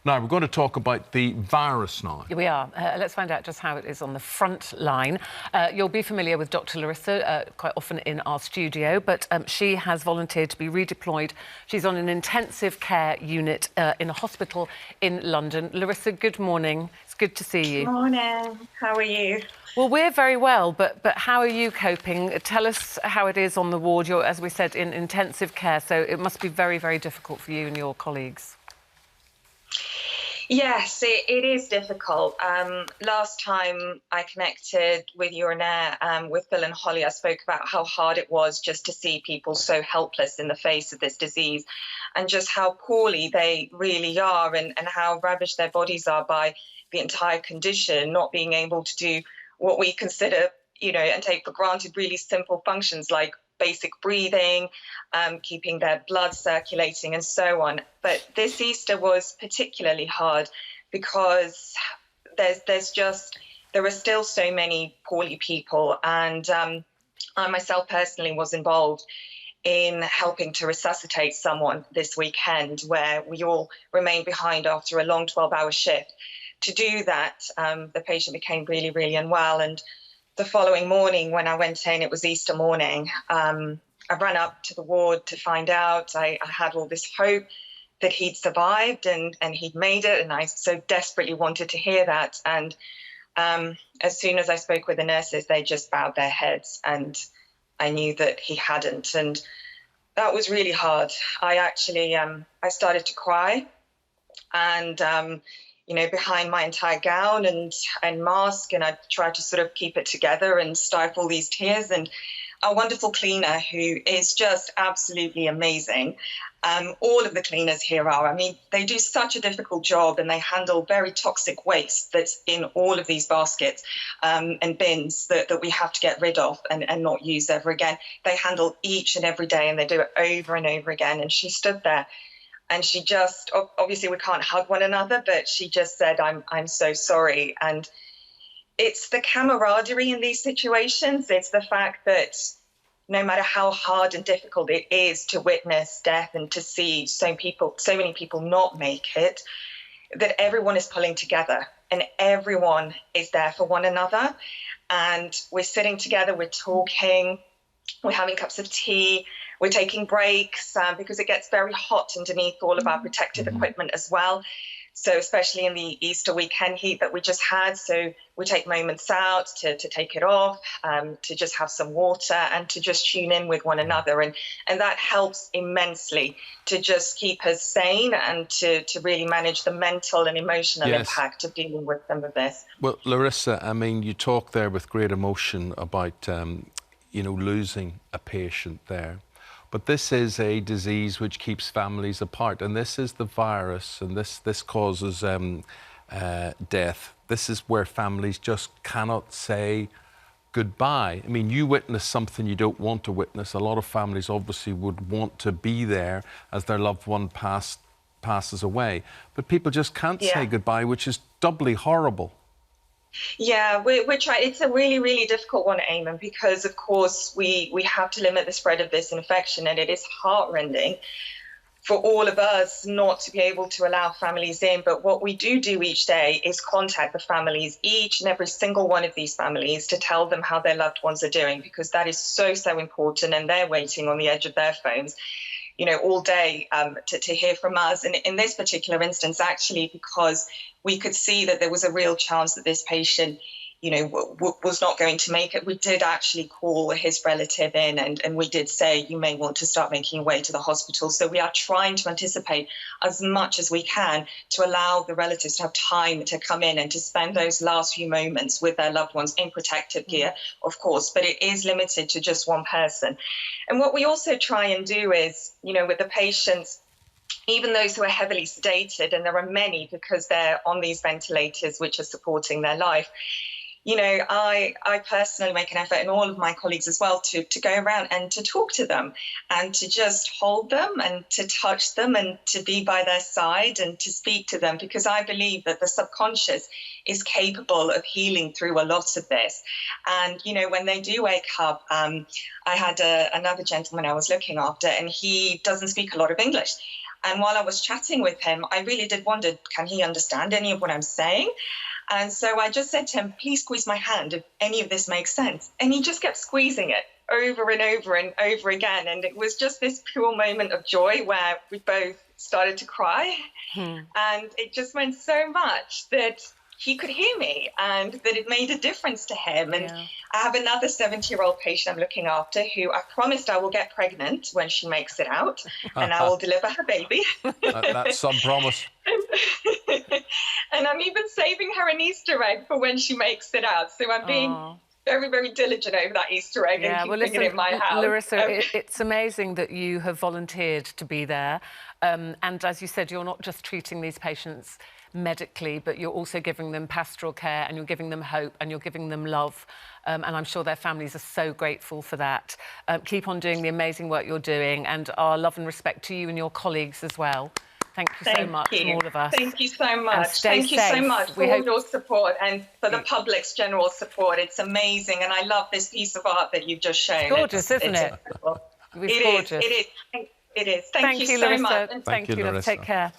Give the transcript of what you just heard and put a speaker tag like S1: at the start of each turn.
S1: Now, we're going to talk about the virus now.
S2: We are. Let's find out just how it is on the front line. You'll be familiar with Dr. Larisa quite often in our studio, but she has volunteered to be redeployed. She's on an intensive care unit in a hospital in London. Larisa, good morning. It's good to see you.
S3: Good morning. How are you?
S2: Well, we're very well, but how are you coping? Tell us how it is on the ward. You're, as we said, in intensive care, so it must be very, very difficult for you and your colleagues.
S3: Yes, it is difficult. Last time I connected with you on air, with Bill and Holly, I spoke about how hard it was just to see people so helpless in the face of this disease and just how poorly they really are and how ravaged their bodies are by the entire condition, not being able to do what we consider, and take for granted really simple functions like basic breathing, keeping their blood circulating and so on. But this Easter was particularly hard because there are still so many poorly people. And I myself personally was involved in helping to resuscitate someone this weekend where we all remained behind after a long 12-hour shift. To do that, the patient became really, really unwell. And the following morning when I went in, it was Easter morning, I ran up to the ward to find out. I had all this hope that he'd survived and he'd made it, and I so desperately wanted to hear that. And as soon as I spoke with the nurses, they just bowed their heads, and I knew that he hadn't. And that was really hard. I actually, I started to cry, and behind my entire gown and mask, and I tried to sort of keep it together and stifle these tears. And our wonderful cleaner, who is just absolutely amazing. All of the cleaners here are, they do such a difficult job, and they handle very toxic waste that's in all of these baskets and bins that we have to get rid of and not use ever again. They handle each and every day, and they do it over and over again. And she stood there. And she just, obviously we can't hug one another, but she just said, I'm so sorry. And it's the camaraderie in these situations. It's the fact that no matter how hard and difficult it is to witness death and to see so many people not make it, that everyone is pulling together and everyone is there for one another. And we're sitting together, we're talking, we're having cups of tea, we're taking breaks because it gets very hot underneath all of our protective equipment as well. So especially in the Easter weekend heat that we just had. So we take moments out to take it off, to just have some water and to just tune in with one another. And that helps immensely to just keep us sane and to really manage the mental and emotional impact of dealing with some of this.
S1: Well, Larisa, you talk there with great emotion about, losing a patient there. But this is a disease which keeps families apart, and this is the virus, and this causes death. This is where families just cannot say goodbye. You witness something you don't want to witness. A lot of families obviously would want to be there as their loved one passes away, but people just can't say goodbye, which is doubly horrible.
S3: Yeah, we're trying. It's a really, really difficult one, Eamon, because of course we have to limit the spread of this infection, and it is heartrending for all of us not to be able to allow families in. But what we do each day is contact the families, each and every single one of these families, to tell them how their loved ones are doing, because that is so important, and they're waiting on the edge of their phones all day to hear from us. And in this particular instance, actually, because we could see that there was a real chance that this patient, was not going to make it, we did actually call his relative in and we did say, you may want to start making your way to the hospital. So we are trying to anticipate as much as we can to allow the relatives to have time to come in and to spend those last few moments with their loved ones in protective gear, of course, but it is limited to just one person. And what we also try and do is, with the patients, even those who are heavily sedated, and there are many because they're on these ventilators which are supporting their life, I personally make an effort, and all of my colleagues as well, to go around and to talk to them and to just hold them and to touch them and to be by their side and to speak to them, because I believe that the subconscious is capable of healing through a lot of this. And, when they do wake up, I had another gentleman I was looking after, and he doesn't speak a lot of English. And while I was chatting with him, I really did wonder, can he understand any of what I'm saying? And so I just said to him, please squeeze my hand if any of this makes sense. And he just kept squeezing it over and over and over again. And it was just this pure moment of joy where we both started to cry. And it just meant so much that he could hear me and that it made a difference to him. And I have another 70-year-old patient I'm looking after who I promised I will get pregnant when she makes it out and I will deliver her baby.
S1: That's some promise.
S3: And I'm even saving her an Easter egg for when she makes it out. So I'm being very, very diligent over that Easter egg and keeping it in my house.
S2: Larisa, it's amazing that you have volunteered to be there. And as you said, you're not just treating these patients medically, but you're also giving them pastoral care and you're giving them hope and you're giving them love. And I'm sure their families are so grateful for that. Keep on doing the amazing work you're doing, and our love and respect to you and your colleagues as well. Thank you so much from all of us.
S3: Thank you so much. Thank you so much for all your support and for the public's general support. It's amazing. And I love this piece of art that you've just shown.
S2: It's gorgeous, isn't it?
S3: It's gorgeous. It is. It is. Thank you so
S2: Larisa.
S3: much.
S2: And thank you, Larissa. Take care.